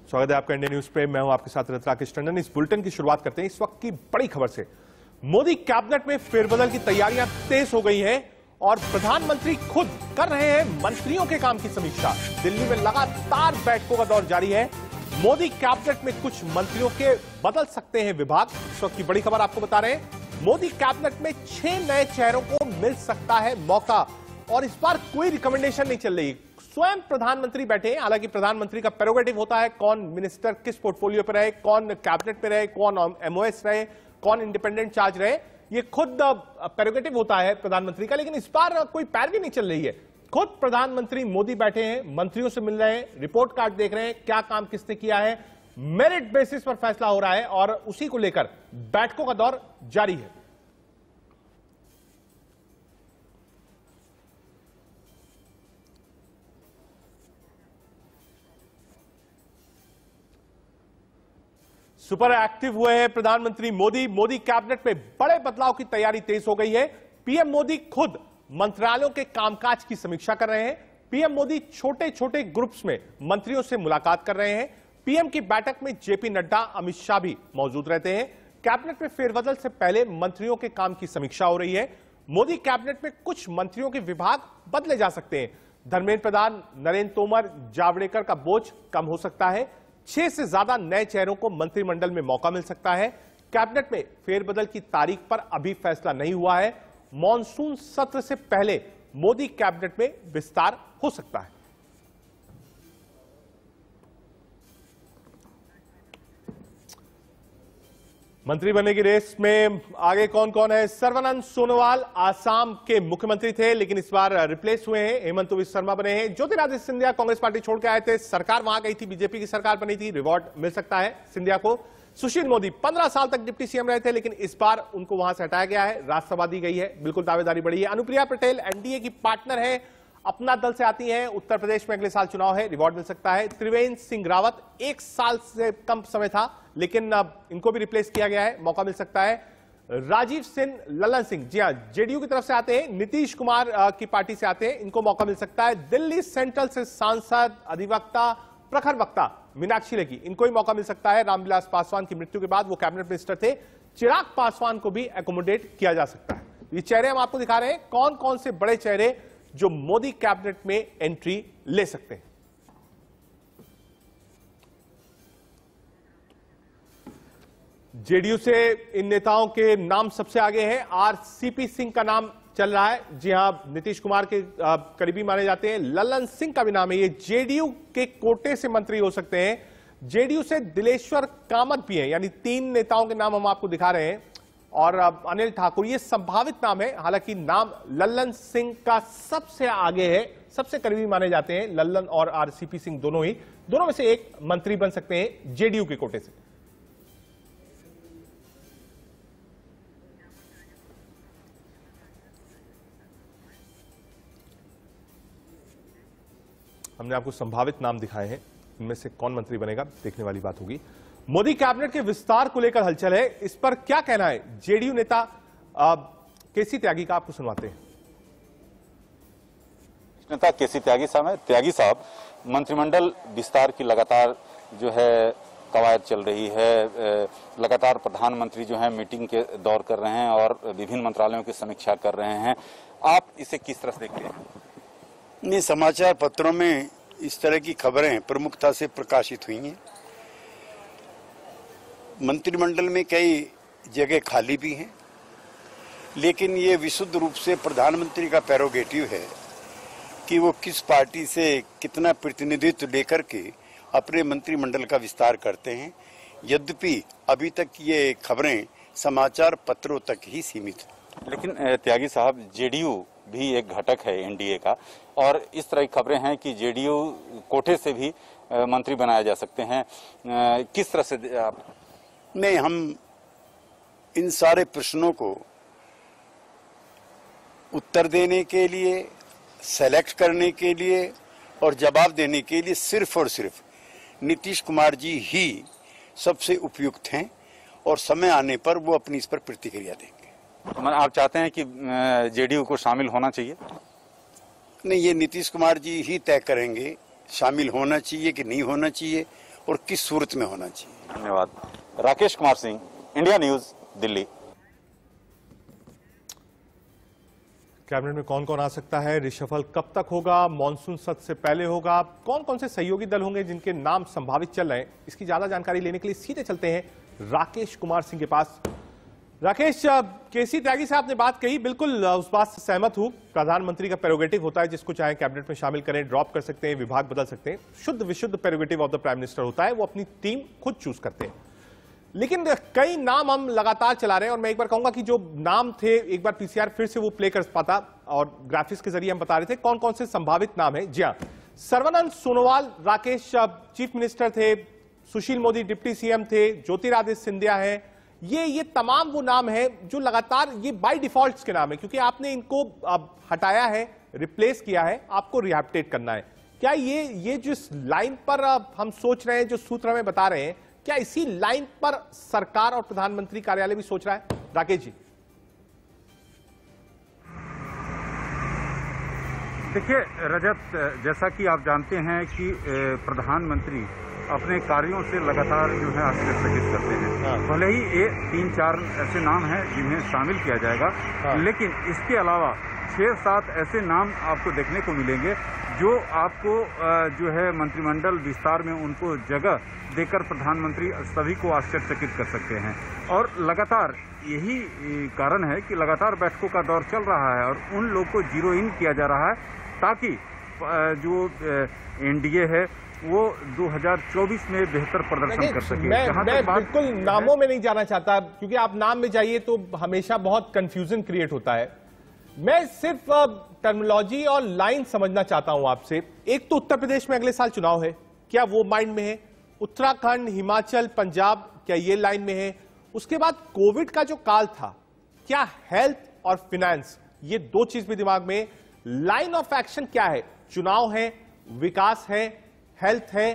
स्वागत है आपका इंडिया न्यूज पे। मैं हूं आपके साथ राकेश टंडन। इस बुलेटिन की शुरुआत करते हैं इस वक्त की बड़ी खबर से। मोदी कैबिनेट में फेरबदल की तैयारियां तेज हो गई हैं और प्रधानमंत्री खुद कर रहे हैं मंत्रियों के काम की समीक्षा। दिल्ली में लगातार बैठकों का दौर जारी है। मोदी कैबिनेट में कुछ मंत्रियों के बदल सकते हैं विभाग। इस वक्त की बड़ी खबर आपको बता रहे हैं, मोदी कैबिनेट में 6 नए चेहरों को मिल सकता है मौका और इस बार कोई रिकमेंडेशन नहीं चल रही। स्वयं प्रधानमंत्री बैठे हैं। हालांकि प्रधानमंत्री का प्रेरोगेटिव होता है कौन मिनिस्टर किस पोर्टफोलियो पर रहे, कौन कैबिनेट में रहे, कौन एमओएस रहे, कौन इंडिपेंडेंट चार्ज रहे, ये खुद प्रेरोगेटिव होता है प्रधानमंत्री का। लेकिन इस बार कोई पैरवी नहीं चल रही है। खुद प्रधानमंत्री मोदी बैठे हैं, मंत्रियों से मिल रहे हैं, रिपोर्ट कार्ड देख रहे हैं, क्या काम किसने किया है, मेरिट बेसिस पर फैसला हो रहा है और उसी को लेकर बैठकों का दौर जारी है। सुपर एक्टिव हुए हैं प्रधानमंत्री मोदी। मोदी कैबिनेट में बड़े बदलाव की तैयारी तेज हो गई है। पीएम मोदी खुद मंत्रालयों के कामकाज की समीक्षा कर रहे हैं। पीएम मोदी छोटे छोटे ग्रुप्स में मंत्रियों से मुलाकात कर रहे हैं। पीएम की बैठक में जेपी नड्डा, अमित शाह भी मौजूद रहते हैं। कैबिनेट में फेरबदल से पहले मंत्रियों के काम की समीक्षा हो रही है। मोदी कैबिनेट में कुछ मंत्रियों के विभाग बदले जा सकते हैं। धर्मेंद्र प्रधान, नरेंद्र तोमर, जावड़ेकर का बोझ कम हो सकता है। 6 से ज्यादा नए चेहरों को मंत्रिमंडल में मौका मिल सकता है। कैबिनेट में फेरबदल की तारीख पर अभी फैसला नहीं हुआ है। मॉनसून सत्र से पहले मोदी कैबिनेट में विस्तार हो सकता है। मंत्री बनने की रेस में आगे कौन कौन है? सर्बानंद सोनोवाल आसाम के मुख्यमंत्री थे, लेकिन इस बार रिप्लेस हुए हैं। हेमंत बिस्वा शर्मा बने हैं। ज्योतिरादित्य सिंधिया कांग्रेस पार्टी छोड़ के आए थे, सरकार वहां गई थी, बीजेपी की सरकार बनी थी, रिवॉर्ड मिल सकता है सिंधिया को। सुशील मोदी 15 साल तक डिप्टी सीएम रहे थे, लेकिन इस बार उनको वहां से हटाया गया है, राज्यसभा दी गई है, बिल्कुल दावेदारी बढ़ी है। अनुप्रिया पटेल एनडीए की पार्टनर है, अपना दल से आती हैं। उत्तर प्रदेश में अगले साल चुनाव है, रिवॉर्ड मिल सकता है। त्रिवेंद्र सिंह रावत 1 साल से कम समय था, लेकिन अब इनको भी रिप्लेस किया गया है, मौका मिल सकता है। राजीव सिंह, ललन सिंह, जी हां, जेडीयू की तरफ से आते हैं, नीतीश कुमार की पार्टी से आते हैं, इनको मौका मिल सकता है। दिल्ली सेंट्रल से सांसद, अधिवक्ता, प्रखर वक्ता मीनाक्षी लेखी, इनको ही मौका मिल सकता है। रामविलास पासवान की मृत्यु के बाद वो कैबिनेट मिनिस्टर थे। चिराग पासवान को भी एकोमोडेट किया जा सकता है। ये चेहरे हम आपको दिखा रहे हैं, कौन कौन से बड़े चेहरे जो मोदी कैबिनेट में एंट्री ले सकते हैं। जेडीयू से इन नेताओं के नाम सबसे आगे हैं। आरसीपी सिंह का नाम चल रहा है, जी हां, नीतीश कुमार के करीबी माने जाते हैं। ललन सिंह का भी नाम है, ये जेडीयू के कोटे से मंत्री हो सकते हैं। जेडीयू से दिलेश्वर कामत भी हैं, यानी 3 नेताओं के नाम हम आपको दिखा रहे हैं। और अनिल ठाकुर, ये संभावित नाम है, हालांकि नाम ललन सिंह का सबसे आगे है, सबसे करीबी माने जाते हैं। ललन और आरसीपी सिंह दोनों में से एक मंत्री बन सकते हैं जेडीयू के कोटे से। हमने आपको संभावित नाम दिखाए हैं, इनमें से कौन मंत्री बनेगा देखने वाली बात होगी। मोदी कैबिनेट के विस्तार को लेकर हलचल है, इस पर क्या कहना है जेडीयू नेता केसी त्यागी का, आपको सुनवाते हैं। नेता केसी त्यागी साहब, मंत्रिमंडल विस्तार की लगातार जो है कवायद चल रही है। लगातार प्रधानमंत्री जो है मीटिंग के दौर कर रहे हैं और विभिन्न मंत्रालयों की समीक्षा कर रहे हैं। आप इसे किस तरह से देखते हैं? नहीं, समाचार पत्रों में इस तरह की खबरें प्रमुखता से प्रकाशित हुई हैं। मंत्रिमंडल में कई जगह खाली भी हैं, लेकिन ये विशुद्ध रूप से प्रधानमंत्री का प्रेरोगेटिव है कि वो किस पार्टी से कितना प्रतिनिधित्व लेकर के अपने मंत्रिमंडल का विस्तार करते हैं। यद्यपि अभी तक ये खबरें समाचार पत्रों तक ही सीमित हैं। लेकिन त्यागी साहब, जेडीयू भी एक घटक है एनडीए का, और इस तरह की खबरें हैं कि जेडीयू कोटे से भी मंत्री बनाए जा सकते हैं। किस तरह से आप? नहीं, हम इन सारे प्रश्नों को उत्तर देने के लिए, सेलेक्ट करने के लिए और जवाब देने के लिए सिर्फ और सिर्फ नीतीश कुमार जी ही सबसे उपयुक्त हैं और समय आने पर वो अपनी इस पर प्रतिक्रिया देंगे। आप चाहते हैं कि जेडीयू को शामिल होना चाहिए? नहीं, ये नीतीश कुमार जी ही तय करेंगे शामिल होना चाहिए कि नहीं होना चाहिए। और किस सूरत में होना चाहिए। धन्यवाद। Rakesh Kumar Singh, India news, Delhi. Cabinet में कौन कौन आ सकता है, रिशफल कब तक होगा, मॉनसून सत्र से पहले होगा, कौन कौन से सहयोगी दल होंगे जिनके नाम संभावित चल रहे हैं, इसकी ज्यादा जानकारी लेने के लिए सीधे चलते हैं राकेश कुमार सिंह के पास। राकेश, केसी त्यागी से आपने बात कही, बिल्कुल उस बात से सहमत हूं। प्रधानमंत्री का प्रेरोगेटिव होता है, जिसको चाहे कैबिनेट में शामिल करें, ड्रॉप कर सकते हैं, विभाग बदल सकते हैं। शुद्ध विशुद्ध prerogative of the prime minister होता है, वो अपनी टीम खुद चूज करते हैं। लेकिन कई नाम हम लगातार चला रहे हैं और मैं एक बार कहूंगा कि जो नाम थे, एक बार पीसीआर फिर से वो प्ले कर पाता और ग्राफिक्स के जरिए हम बता रहे थे कौन कौन से संभावित नाम है। जी हां, सर्बानंद सोनोवाल, राकेश चीफ मिनिस्टर थे, सुशील मोदी डिप्टी सीएम थे, ज्योतिरादित्य सिंधिया है, ये तमाम वो नाम है जो लगातार ये बाय डिफॉल्ट के नाम है, क्योंकि आपने इनको अब हटाया है, रिप्लेस किया है, आपको रिहैबिटेट करना है। क्या ये जिस लाइन पर हम सोच रहे हैं, जो सूत्र हमें बता रहे हैं, क्या इसी लाइन पर सरकार और प्रधानमंत्री कार्यालय भी सोच रहा है? राकेश जी, देखिए रजत, जैसा कि आप जानते हैं कि प्रधानमंत्री अपने कार्यों से लगातार जो है आश्चर्यचकित करते हैं। भले ही ये 3-4 ऐसे नाम हैं जिन्हें शामिल किया जाएगा, लेकिन इसके अलावा 6-7 ऐसे नाम आपको देखने को मिलेंगे जो आपको जो है मंत्रिमंडल विस्तार में उनको जगह देकर प्रधानमंत्री सभी को आश्चर्यचकित कर सकते हैं। और लगातार यही कारण है कि लगातार बैठकों का दौर चल रहा है और उन लोग को जीरो इन किया जा रहा है ताकि जो एनडीए है वो 2024 में बेहतर प्रदर्शन कर सके। मैं बिल्कुल नामों में नहीं जाना चाहता, क्योंकि आप नाम में जाइए तो हमेशा बहुत कंफ्यूजन क्रिएट होता है। मैं सिर्फ टर्मिनोलॉजी और लाइन समझना चाहता हूं आपसे। एक तो उत्तर प्रदेश में अगले साल चुनाव है, क्या वो माइंड में है? उत्तराखंड, हिमाचल, पंजाब, क्या ये लाइन में है? उसके बाद कोविड का जो काल था, क्या हेल्थ और फाइनेंस, ये दो चीज भी दिमाग में। लाइन ऑफ एक्शन क्या है? चुनाव है, विकास है, हेल्थ है,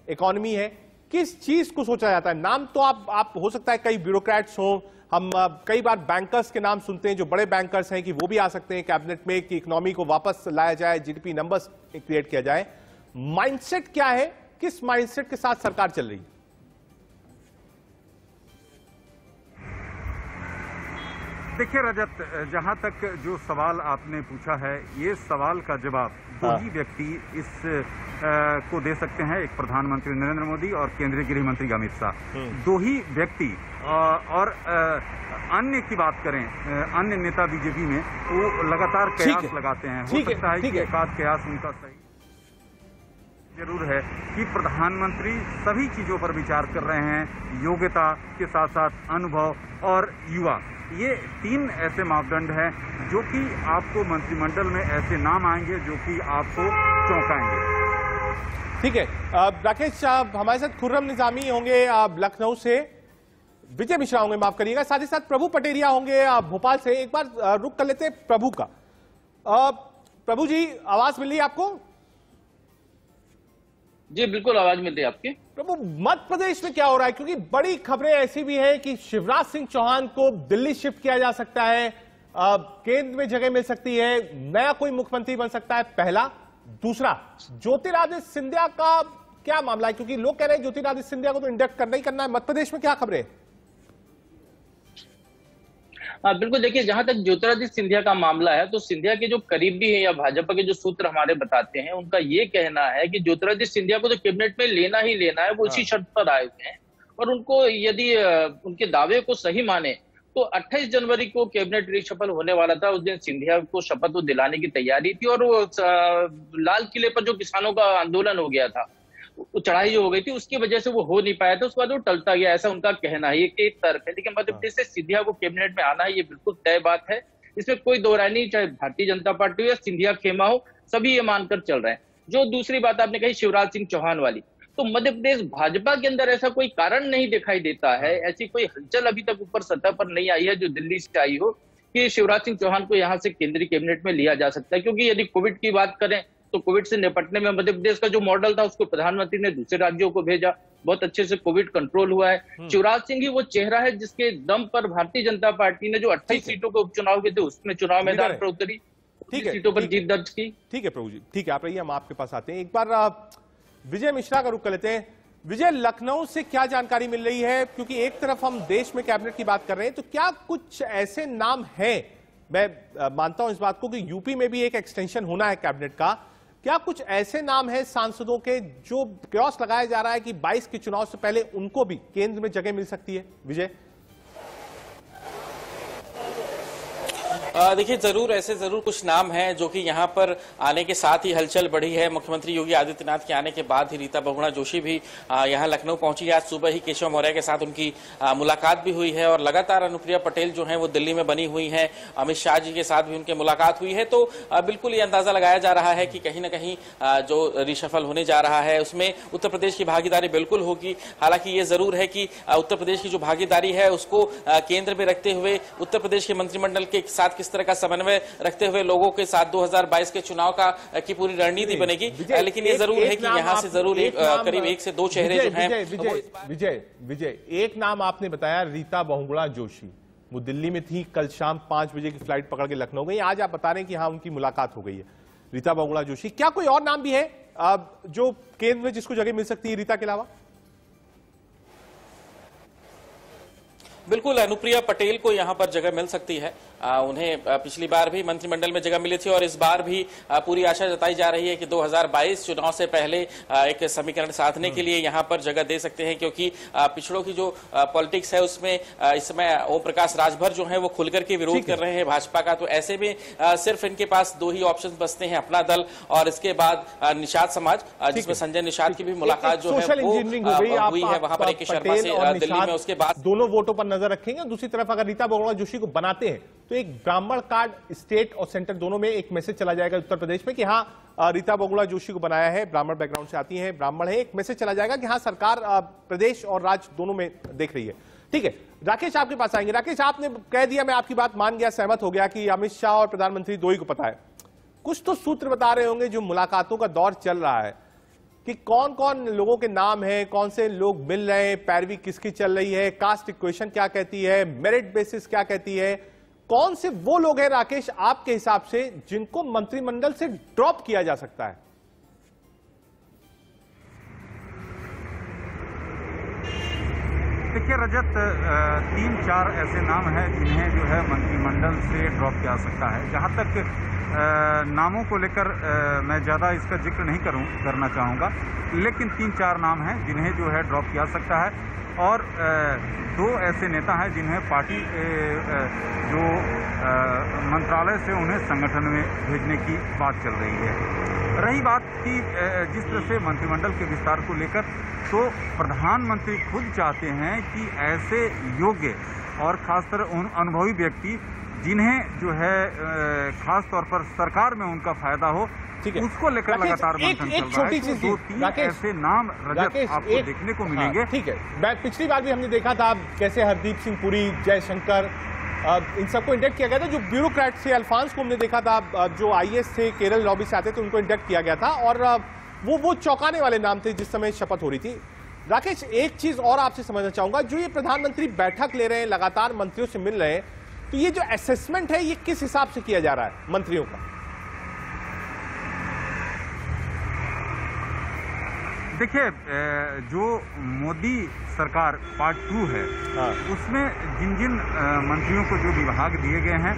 इकोनॉमी है, किस चीज को सोचा जाता है? नाम तो आप हो सकता है कई ब्यूरोक्रेट्स हो, हम कई बार बैंकर्स के नाम सुनते हैं, जो बड़े बैंकर्स हैं, कि वो भी आ सकते हैं कैबिनेट में, कि इकोनॉमी को वापस लाया जाए, जीडीपी नंबर्स क्रिएट किया जाए। माइंडसेट क्या है? किस माइंडसेट के साथ सरकार चल रही है? देखिए रजत, जहां तक जो सवाल आपने पूछा है, ये सवाल का जवाब दो ही व्यक्ति इस को दे सकते हैं, एक प्रधानमंत्री नरेंद्र मोदी और केंद्रीय गृह मंत्री अमित शाह। दो ही व्यक्ति। और अन्य की बात करें, अन्य नेता बीजेपी में वो लगातार कयास लगाते हैं। हो सकता है कि एक आध कयास उनका सही जरूर है कि प्रधानमंत्री सभी चीजों पर विचार कर रहे हैं, योग्यता के साथ साथ अनुभव और युवा। ये 3 ऐसे मापदंड हैं जो कि आपको मंत्रिमंडल में ऐसे नाम आएंगे जो कि आपको चौंकाएंगे। ठीक है राकेश, हमारे साथ खुर्रम निजामी होंगे लखनऊ से, विजय मिश्रा होंगे, माफ करिएगा, साथ ही साथ प्रभु पटेरिया होंगे भोपाल से। एक बार रुक कर लेते हैं प्रभु का। प्रभु जी, आवाज मिल रही है आपको? जी बिल्कुल, आवाज मिल रही है आपकी। प्रभु, मध्य प्रदेश में क्या हो रहा है? क्योंकि बड़ी खबरें ऐसी भी है कि शिवराज सिंह चौहान को दिल्ली शिफ्ट किया जा सकता है, केंद्र में जगह मिल सकती है, नया कोई मुख्यमंत्री बन सकता है, पहला। दूसरा, ज्योतिरादित्य सिंधिया का क्या मामला है? क्योंकि लोग कह रहे हैं ज्योतिरादित्य सिंधिया को तो इंडक्ट करना ही करना है। मध्य प्रदेश में क्या खबरें? बिल्कुल, देखिए जहां तक ज्योतिरादित्य सिंधिया का मामला है, तो सिंधिया के जो करीबी हैं या भाजपा के जो सूत्र हमारे बताते हैं, उनका ये कहना है कि ज्योतिरादित्य सिंधिया को तो कैबिनेट में लेना ही लेना है, वो इसी शर्त पर आए हुए हैं। और उनको यदि उनके दावे को सही माने तो 28 जनवरी को कैबिनेट रिशफल होने वाला था। उस दिन सिंधिया को शपथ वो दिलाने की तैयारी थी, और वो लाल किले पर जो किसानों का आंदोलन हो गया था, चढ़ाई जो हो गई थी, उसकी वजह से वो हो नहीं पाया था। उसके बाद वो टलता गया, ऐसा उनका कहना है। ये एक तर्क है। लेकिन मध्य प्रदेश से सिंधिया को कैबिनेट में आना है, ये बिल्कुल तय बात है, इसमें कोई दो राय नहीं। चाहे भारतीय जनता पार्टी हो या सिंधिया खेमा हो, सभी ये मानकर चल रहे हैं। जो दूसरी बात आपने कही शिवराज सिंह चौहान वाली, तो मध्य प्रदेश भाजपा के अंदर ऐसा कोई कारण नहीं दिखाई देता है, ऐसी कोई हलचल अभी तक ऊपर सतह पर नहीं आई है जो दिल्ली से आई हो कि शिवराज सिंह चौहान को यहाँ से केंद्रीय कैबिनेट में लिया जा सकता है। क्योंकि यदि कोविड की बात करें तो कोविड से निपटने में मध्य प्रदेश का जो मॉडल था, उसको प्रधानमंत्री ने दूसरे राज्यों को भेजा, बहुत अच्छे से कोविड कंट्रोल हुआ है। शिवराज सिंह ही वो चेहरा है जिसके दम पर भारतीय जनता पार्टी ने जो 28 सीटों के उपचुनाव के थे, उसमें चुनाव मैदान पर उतरी, सीटों पर जीत दर्ज की। ठीक है प्रभु जी, ठीक है, आप रहिए, हम आपके पास आते हैं। एक बार विजय मिश्रा का रुख कर लेते हैं। विजय, लखनऊ से क्या जानकारी मिल रही है? क्योंकि एक तरफ हम देश में कैबिनेट की बात कर रहे हैं, तो क्या कुछ ऐसे नाम हैं, मैं मानता हूं इस बात को कि यूपी में भी एक एक्सटेंशन होना है कैबिनेट का, क्या कुछ ऐसे नाम हैं सांसदों के जो क्योस लगाया जा रहा है कि 22 के चुनाव से पहले उनको भी केंद्र में जगह मिल सकती है? विजय, देखिए, जरूर कुछ नाम हैं जो कि यहाँ पर आने के साथ ही हलचल बढ़ी है। मुख्यमंत्री योगी आदित्यनाथ के आने के बाद ही रीता बहुगुणा जोशी भी यहाँ लखनऊ पहुंची है। आज सुबह ही केशव मौर्य के साथ उनकी मुलाकात भी हुई है और लगातार अनुप्रिया पटेल जो है वो दिल्ली में बनी हुई हैं। अमित शाह जी के साथ भी उनकी मुलाकात हुई है। तो बिल्कुल ये अंदाजा लगाया जा रहा है कि कहीं ना कहीं जो रिशफल होने जा रहा है उसमें उत्तर प्रदेश की भागीदारी बिल्कुल होगी। हालांकि ये जरूर है कि उत्तर प्रदेश की जो भागीदारी है उसको केंद्र में रखते हुए उत्तर प्रदेश के मंत्रिमंडल के साथ किस तरह का समन्वय रखते हुए लोगों के साथ 2022 के चुनाव की पूरी रणनीति बनेगी। लेकिन ये जरूर है कि यहाँ से जरूर करीब 1 से 2 चेहरे जो हैं। विजय, एक नाम आपने बताया, रीता बहुगुणा जोशी। वो दिल्ली में थी, कल शाम 5 बजे की फ्लाइट पकड़ के लखनऊ गई। आज आप बता रहे हैं कि हाँ उनकी मुलाकात हो गई है रीता बहुगुणा जोशी। क्या कोई और नाम भी है जो केंद्र में जिसको जगह मिल सकती है रीता के अलावा? बिल्कुल, अनुप्रिया पटेल को यहां पर जगह मिल सकती है। उन्हें पिछली बार भी मंत्रिमंडल में जगह मिली थी और इस बार भी पूरी आशा जताई जा रही है कि 2022 चुनाव से पहले एक समीकरण साधने के लिए यहां पर जगह दे सकते हैं, क्योंकि पिछड़ों की जो पॉलिटिक्स है उसमें इस समय ओम प्रकाश राजभर जो है वो खुलकर के विरोध कर रहे हैं भाजपा का। तो ऐसे में सिर्फ इनके पास 2 ही ऑप्शन बचते हैं, अपना दल और इसके बाद निषाद समाज, जिसमें संजय निषाद की भी मुलाकात जो है वो हुई है वहां पर एक शर्मा से दिल्ली में। उसके बाद दोनों वोटों पर नजर रखेंगे। दूसरी तरफ अगर रीता बहुगुणा जोशी को बनाते हैं तो एक ब्राह्मण कार्ड स्टेट और सेंटर दोनों में एक मैसेज चला जाएगा उत्तर प्रदेश में कि हाँ रीता बहुगुणा जोशी को बनाया है, ब्राह्मण बैकग्राउंड से आती है, ब्राह्मण है। एक मैसेज चला जाएगा कि हाँ सरकार प्रदेश और राज्य दोनों में देख रही है। ठीक है, राकेश आपके पास आएंगे। राकेश, आपने कह दिया, मैं आपकी बात मान गया, सहमत हो गया कि अमित शाह और प्रधानमंत्री 2 ही को पता है। कुछ तो सूत्र बता रहे होंगे जो मुलाकातों का दौर चल रहा है कि कौन कौन लोगों के नाम हैं, कौन से लोग मिल रहे हैं, पैरवी किसकी चल रही है, कास्ट इक्वेशन क्या कहती है, मेरिट बेसिस क्या कहती है, कौन से वो लोग हैं राकेश आपके हिसाब से जिनको मंत्रिमंडल से ड्रॉप किया जा सकता है? देखिए रजत, 3-4 ऐसे नाम हैं जिन्हें जो है मंत्रिमंडल से ड्रॉप किया जा सकता है। जहां तक नामों को लेकर मैं ज़्यादा इसका जिक्र नहीं करना चाहूँगा, लेकिन 3-4 नाम हैं जिन्हें जो है ड्रॉप किया जा सकता है। और 2 ऐसे नेता हैं जिन्हें पार्टी जो मंत्रालय से उन्हें संगठन में भेजने की बात चल रही है। रही बात कि जिस तरह से मंत्रिमंडल के विस्तार को लेकर, तो प्रधानमंत्री खुद चाहते हैं कि ऐसे योग्य और खासकर उन अनुभवी व्यक्ति जिन्हें जो है खास तौर पर सरकार में उनका फायदा हो, उसको लेकर लगातार मंथन चल रहा है। तो 2-3 ऐसे नाम रजत आपको देखने को मिलेंगे। ठीक है, पिछली बार भी हमने देखा था कैसे हरदीप सिंह पुरी, जयशंकर, इन सबको इंडेक्ट किया गया था। जो ब्यूरोक्रेट से अल्फांस को हमने देखा था, जो IAS थे, केरल लॉबी से आते थे, उनको इंडेक्ट किया गया था और वो चौंकाने वाले नाम थे जिस समय शपथ हो रही थी। राकेश, एक चीज और आपसे समझना चाहूंगा, जो ये प्रधानमंत्री बैठक ले रहे हैं, लगातार मंत्रियों से मिल रहे हैं, तो ये जो असेसमेंट है ये किस हिसाब से किया जा रहा है मंत्रियों का? देखिए, जो मोदी सरकार पार्ट 2 है, उसमें जिन मंत्रियों को जो विभाग दिए गए हैं,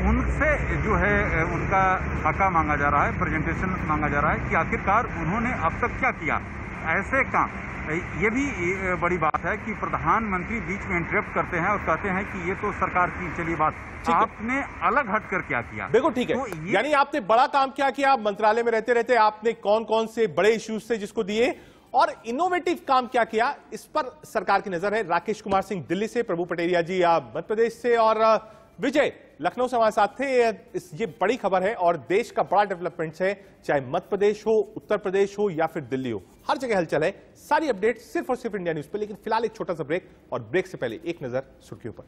उनसे जो है उनका खाका मांगा जा रहा है, प्रेजेंटेशन मांगा जा रहा है कि आखिरकार उन्होंने अब तक क्या किया। ऐसे काम, ये भी बड़ी बात है कि प्रधानमंत्री बीच में इंटरप्ट करते हैं और कहते हैं कि ये तो सरकार की चली बात, आपने अलग हटकर क्या किया। देखो, ठीक है, तो यानी आपने बड़ा काम क्या किया मंत्रालय में रहते रहते, आपने कौन कौन से बड़े इश्यूज थे जिसको दिए, और इनोवेटिव काम क्या किया, इस पर सरकार की नजर है। राकेश कुमार सिंह दिल्ली से, प्रभु पटेरिया जी मध्य प्रदेश से और विजय लखनऊ से हमारे साथ थे। ये बड़ी खबर है और देश का बड़ा डेवलपमेंट है, चाहे मध्य प्रदेश हो, उत्तर प्रदेश हो या फिर दिल्ली हो, हर जगह हलचल है। सारी अपडेट सिर्फ और सिर्फ इंडिया न्यूज पे। लेकिन फिलहाल एक छोटा सा ब्रेक, और ब्रेक से पहले एक नजर सुर्खियों पर।